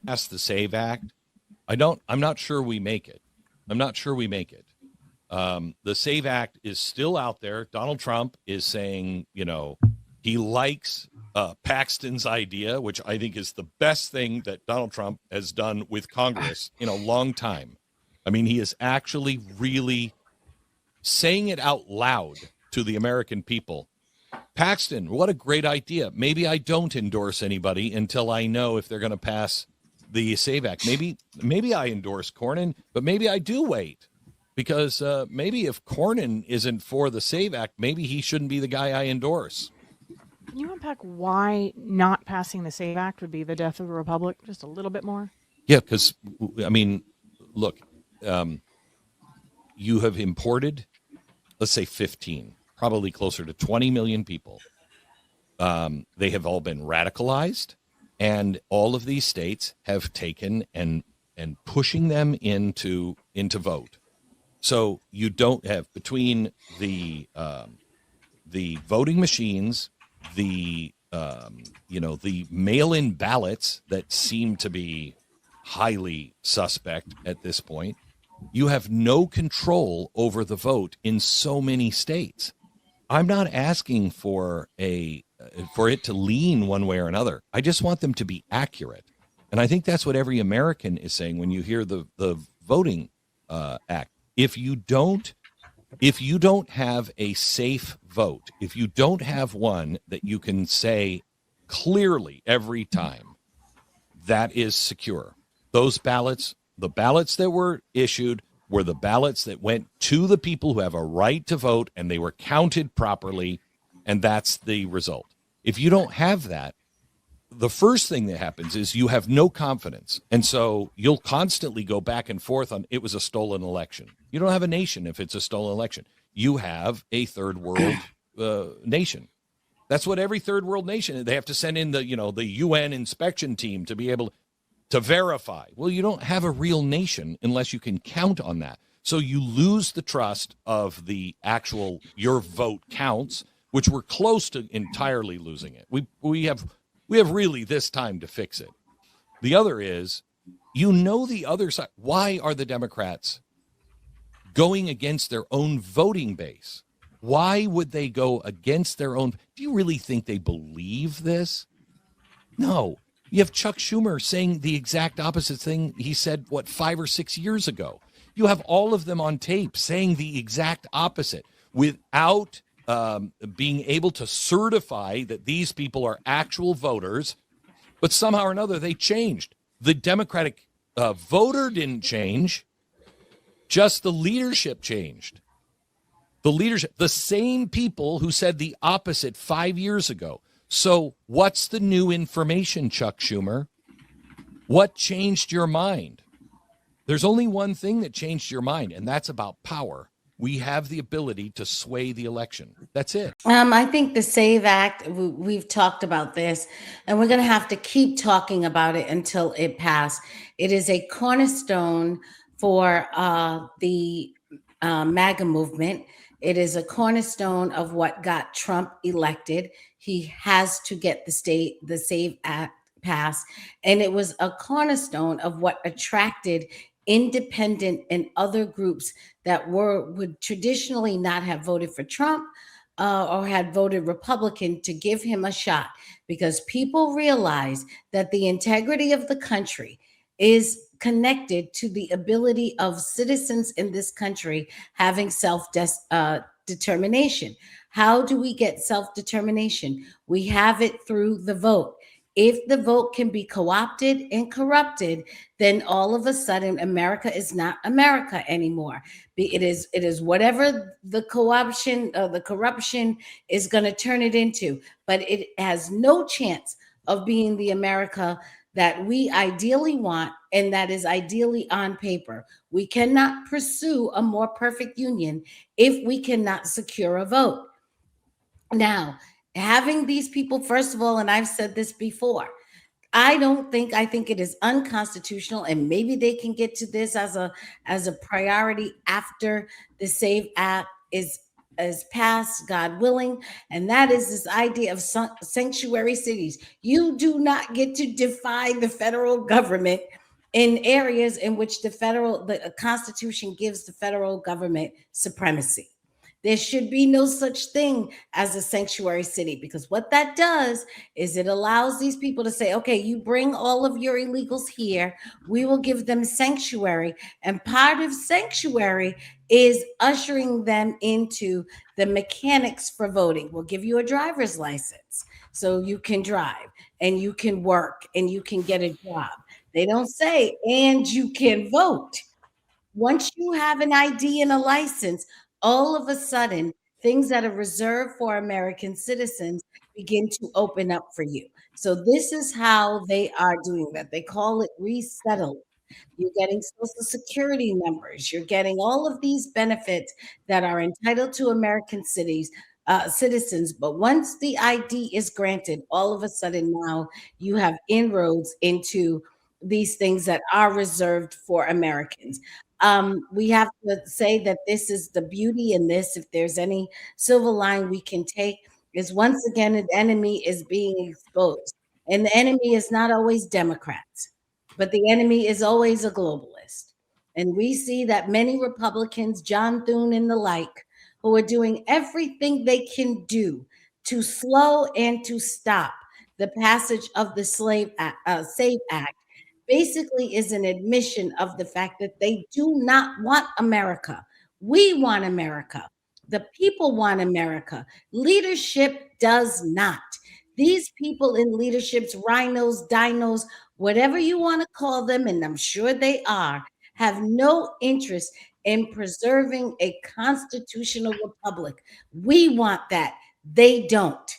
pass the SAVE Act, I'm not sure we make it. I'm not sure we make it. The SAVE Act is still out there. Donald Trump is saying, he likes Paxton's idea, which I think is the best thing that Donald Trump has done with Congress in a long time. I mean, he is actually really saying it out loud to the American people. Paxton, what a great idea. Maybe I don't endorse anybody until I know if they're going to pass the SAVE Act. Maybe I endorse Cornyn, but maybe I do wait. Because maybe if Cornyn isn't for the SAVE Act, maybe he shouldn't be the guy I endorse. Can you unpack why not passing the SAVE Act would be the death of the republic just a little bit more? Yeah, because, I mean, look, you have imported, let's say 15, probably closer to 20 million people. They have all been radicalized, and all of these states have taken and pushing them into vote. So you don't have, between the voting machines, the the mail-in ballots that seem to be highly suspect at this point, you have no control over the vote in so many states. I'm not asking for it to lean one way or another. I just want them to be accurate, and I think that's what every American is saying when you hear the voting act. If you don't have a safe vote, if you don't have one that you can say clearly every time that is secure, those ballots, the ballots that were issued were the ballots that went to the people who have a right to vote, and they were counted properly, and that's the result. If you don't have that, the first thing that happens is you have no confidence. And so you'll constantly go back and forth on it was a stolen election. You don't have a nation if it's a stolen election. You have a third world nation. That's what every third world nation, they have to send in the UN inspection team to be able to verify. Well, you don't have a real nation unless you can count on that. So you lose the trust of the actual your vote counts, which we're close to entirely losing it. We have really this time to fix it. The other is, the other side. Why are the Democrats going against their own voting base? Why would they go against their own? Do you really think they believe this? No. You have Chuck Schumer saying the exact opposite thing he said, 5 or 6 years ago. You have all of them on tape saying the exact opposite without being able to certify that these people are actual voters, but somehow or another they changed. The Democratic voter didn't change, just the leadership changed. The same people who said the opposite 5 years ago. So what's the new information, Chuck Schumer? What changed your mind? There's only one thing that changed your mind, and that's about power. We have the ability to sway the election. That's it. I think the SAVE Act, we've talked about this, and we're going to have to keep talking about it until it passes. It is a cornerstone for the MAGA movement. It is a cornerstone of what got Trump elected. He has to get the SAVE Act passed. And it was a cornerstone of what attracted independent and other groups that would traditionally not have voted for Trump or had voted Republican to give him a shot, because people realize that the integrity of the country is connected to the ability of citizens in this country having self-determination. How do we get self-determination? We have it through the vote. If the vote can be co-opted and corrupted, then all of a sudden America is not America anymore. It is whatever the co-option or the corruption is going to turn it into, but it has no chance of being the America that we ideally want, and that is ideally on paper. We cannot pursue a more perfect union if we cannot secure a vote. Now, having these people, first of all, and I've said this before, I think it is unconstitutional, and maybe they can get to this as a priority after the SAVE Act is is passed, God willing, and that is this idea of sanctuary cities. You do not get to defy the federal government in areas in which the Constitution gives the federal government supremacy. There should be no such thing as a sanctuary city, because what that does is it allows these people to say, okay, you bring all of your illegals here, we will give them sanctuary. And part of sanctuary is ushering them into the mechanics for voting. We'll give you a driver's license so you can drive and you can work and you can get a job. They don't say, and you can vote. Once you have an ID and a license, all of a sudden, things that are reserved for American citizens begin to open up for you. So this is how they are doing that. They call it resettling. You're getting Social Security numbers. You're getting all of these benefits that are entitled to American citizens. But once the ID is granted, all of a sudden now you have inroads into these things that are reserved for Americans. We have to say that this is the beauty in this. If there's any silver line we can take, is once again an enemy is being exposed, and the enemy is not always Democrats, but the enemy is always a globalist. And we see that many Republicans, John Thune and the like, who are doing everything they can do to slow and to stop the passage of the SAVE Act, basically is an admission of the fact that they do not want America. We want America. The people want America. Leadership does not. These people in leaderships, rhinos, dinos, whatever you want to call them, and I'm sure they are, have no interest in preserving a constitutional republic. We want that. They don't.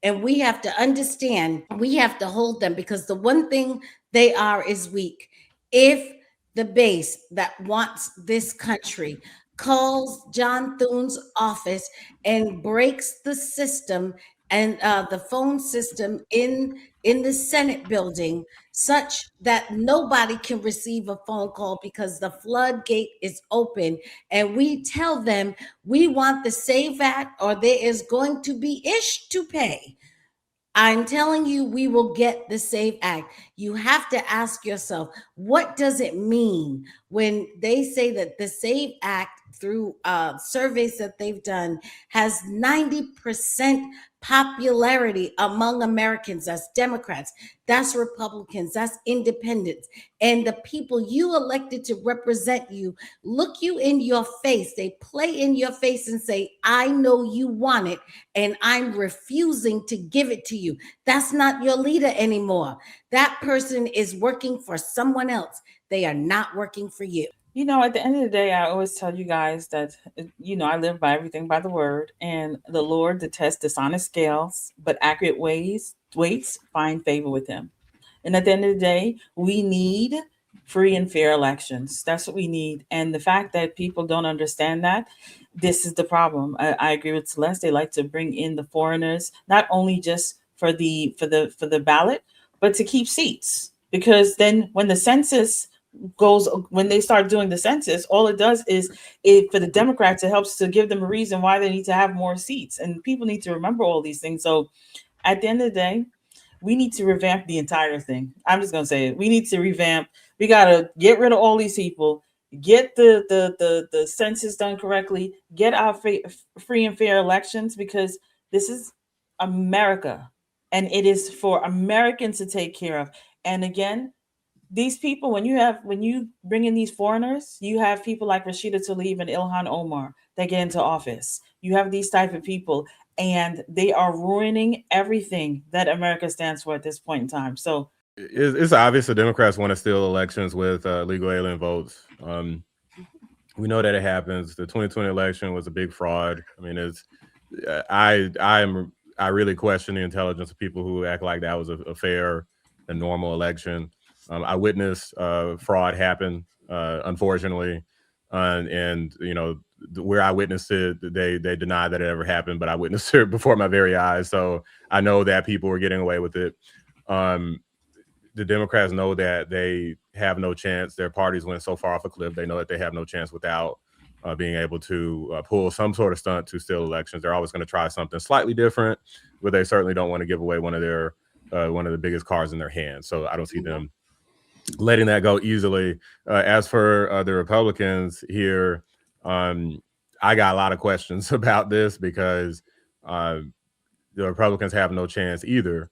And we have to understand, we have to hold them, because the one thing they are is weak. If the base that wants this country calls John Thune's office and breaks the system and the phone system in the Senate building, such that nobody can receive a phone call because the floodgate is open, and we tell them we want the SAVE Act or there is going to be ish to pay, I'm telling you, we will get the SAVE Act. You have to ask yourself, what does it mean when they say that the SAVE Act, through surveys that they've done, has 90% popularity among Americans? That's Democrats, that's Republicans, that's independents. And the people you elected to represent you look you in your face. They play in your face and say, I know you want it, and I'm refusing to give it to you. That's not your leader anymore. That person is working for someone else. They are not working for you. You know, at the end of the day, I always tell you guys that, I live by everything by the word, and the Lord detests dishonest scales, but accurate weights find favor with him. And at the end of the day, we need free and fair elections. That's what we need. And the fact that people don't understand that, this is the problem. I agree with Celeste. They like to bring in the foreigners, not only just for the ballot, but to keep seats. Because then when the census when they start doing the census, all it does is for the Democrats, it helps to give them a reason why they need to have more seats. And people need to remember all these things. So at the end of the day, we need to revamp the entire thing. I'm just going to say it. We need to revamp. We got to get rid of all these people, get the census done correctly, get our free and fair elections, because this is America and it is for Americans to take care of. And again, these people, when you bring in these foreigners, you have people like Rashida Tlaib and Ilhan Omar that get into office. You have these type of people, and they are ruining everything that America stands for at this point in time. So it's obvious the Democrats want to steal elections with legal alien votes. We know that it happens. The 2020 election was a big fraud. I mean, I really question the intelligence of people who act like that was a fair and normal election. I witnessed fraud happen, unfortunately, and where I witnessed it, they denied that it ever happened, but I witnessed it before my very eyes. So I know that people were getting away with it. The Democrats know that they have no chance. Their parties went so far off a cliff. They know that they have no chance without being able to pull some sort of stunt to steal elections. They're always going to try something slightly different, but they certainly don't want to give away one of the biggest cards in their hand. So I don't see them letting that go easily. As for the Republicans here, I got a lot of questions about this because the Republicans have no chance either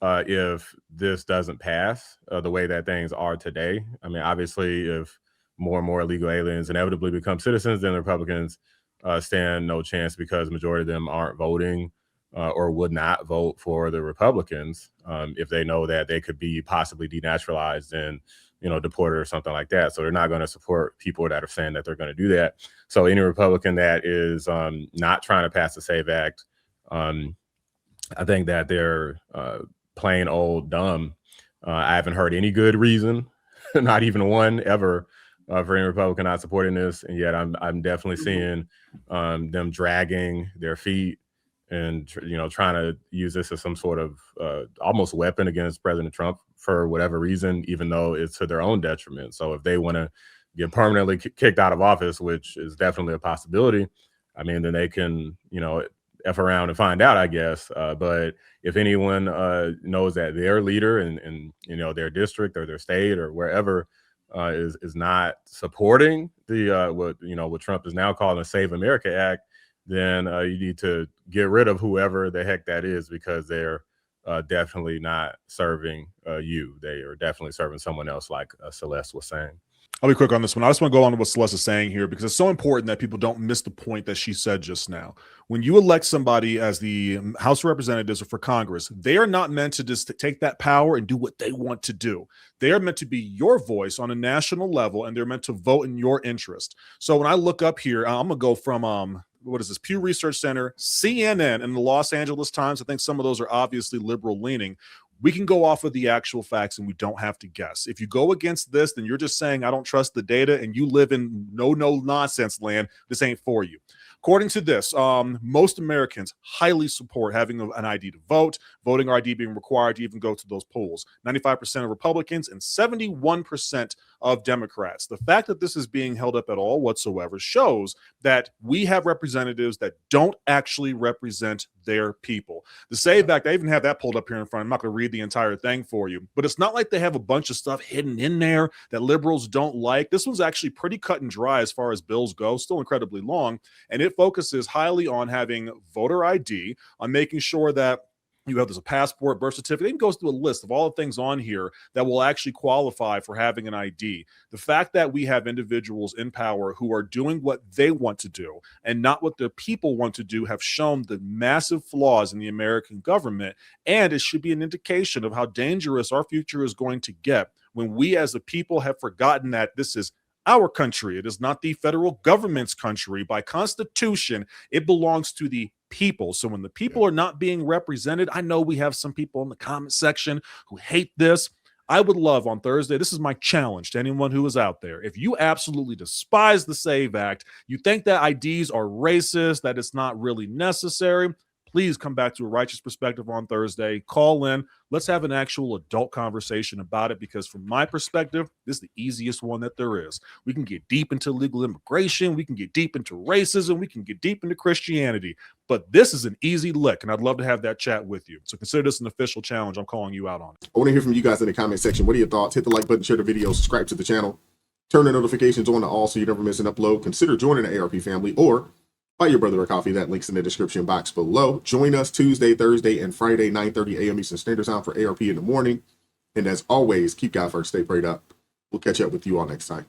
if this doesn't pass the way that things are today. I mean, obviously, if more and more illegal aliens inevitably become citizens, then the Republicans stand no chance because the majority of them aren't voting or would not vote for the Republicans if they know that they could be possibly denaturalized and, deported or something like that. So they're not going to support people that are saying that they're going to do that. So any Republican that is not trying to pass the SAVE Act, I think that they're plain old dumb. I haven't heard any good reason, not even one ever, for any Republican not supporting this, and yet I'm definitely seeing them dragging their feet and trying to use this as some sort of almost weapon against President Trump for whatever reason, even though it's to their own detriment. So if they want to get permanently kicked out of office, which is definitely a possibility, I mean, then they can F around and find out, I guess. But if anyone knows that their leader in their district or their state or wherever is not supporting the what Trump is now calling the Save America Act, then you need to get rid of whoever the heck that is, because they're definitely not serving you. They are definitely serving someone else, like Celeste was saying. I'll be quick on this one. I just want to go on to what Celeste is saying here, because it's so important that people don't miss the point that she said just now. When you elect somebody as the House of Representatives or for Congress, they are not meant to just take that power and do what they want to do. They are meant to be your voice on a national level, and they're meant to vote in your interest. So when I look up here, I'm going to go from what is this? Pew Research Center, CNN, and the Los Angeles Times. I think some of those are obviously liberal leaning. We can go off of the actual facts and we don't have to guess. If you go against this, then you're just saying, I don't trust the data, and you live in no nonsense land. This ain't for you. According to this, most Americans highly support having an ID to vote, voting ID being required to even go to those polls. 95% of Republicans and 71% of Democrats. The fact that this is being held up at all whatsoever shows that we have representatives that don't actually represent their people. The SAVE Act, I even have that pulled up here in front. I'm not going to read the entire thing for you, but it's not like they have a bunch of stuff hidden in there that liberals don't like. This one's actually pretty cut and dry as far as bills go, still incredibly long, and it focuses highly on having voter ID, on making sure that you have a passport, birth certificate. It even goes through a list of all the things on here that will actually qualify for having an ID. The fact that we have individuals in power who are doing what they want to do and not what the people want to do have shown the massive flaws in the American government. And it should be an indication of how dangerous our future is going to get when we as a people have forgotten that this is our country. It is not the federal government's country. By Constitution, it belongs to the people. So when the people are not being represented, I know we have some people in the comment section who hate this. I would love on Thursday, this is my challenge to anyone who is out there. If you absolutely despise the SAVE Act, you think that IDs are racist, that it's not really necessary, please come back to a righteous perspective on Thursday. Call in. Let's have an actual adult conversation about it, because from my perspective, this is the easiest one that there is. We can get deep into legal immigration. We can get deep into racism. We can get deep into Christianity. But this is an easy lick, and I'd love to have that chat with you. So consider this an official challenge. I'm calling you out on it. I want to hear from you guys in the comment section. What are your thoughts? Hit the like button, share the video, subscribe to the channel, turn the notifications on to all so you never miss an upload. Consider joining the ARP family, or buy your brother a coffee. That link's in the description box below. Join us Tuesday, Thursday, and Friday, 9:30 a.m. Eastern Standard Time for ARP in the morning. And as always, keep God first, stay prayed up. We'll catch up with you all next time.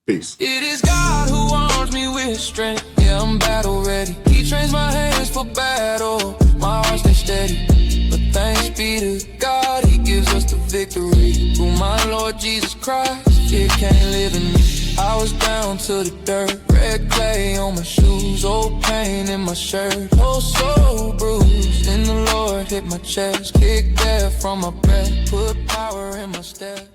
Peace. It is God who arms me with strength. Yeah, I'm battle ready. He trains my hands for battle. My heart stays steady. But thanks be to God, He gives us the victory. Through my Lord Jesus Christ, fear can't live in me. I was down to the dirt, red clay on my shoes, old pain in my shirt, oh so bruised. In the Lord hit my chest, kicked death from my breath, put power in my step.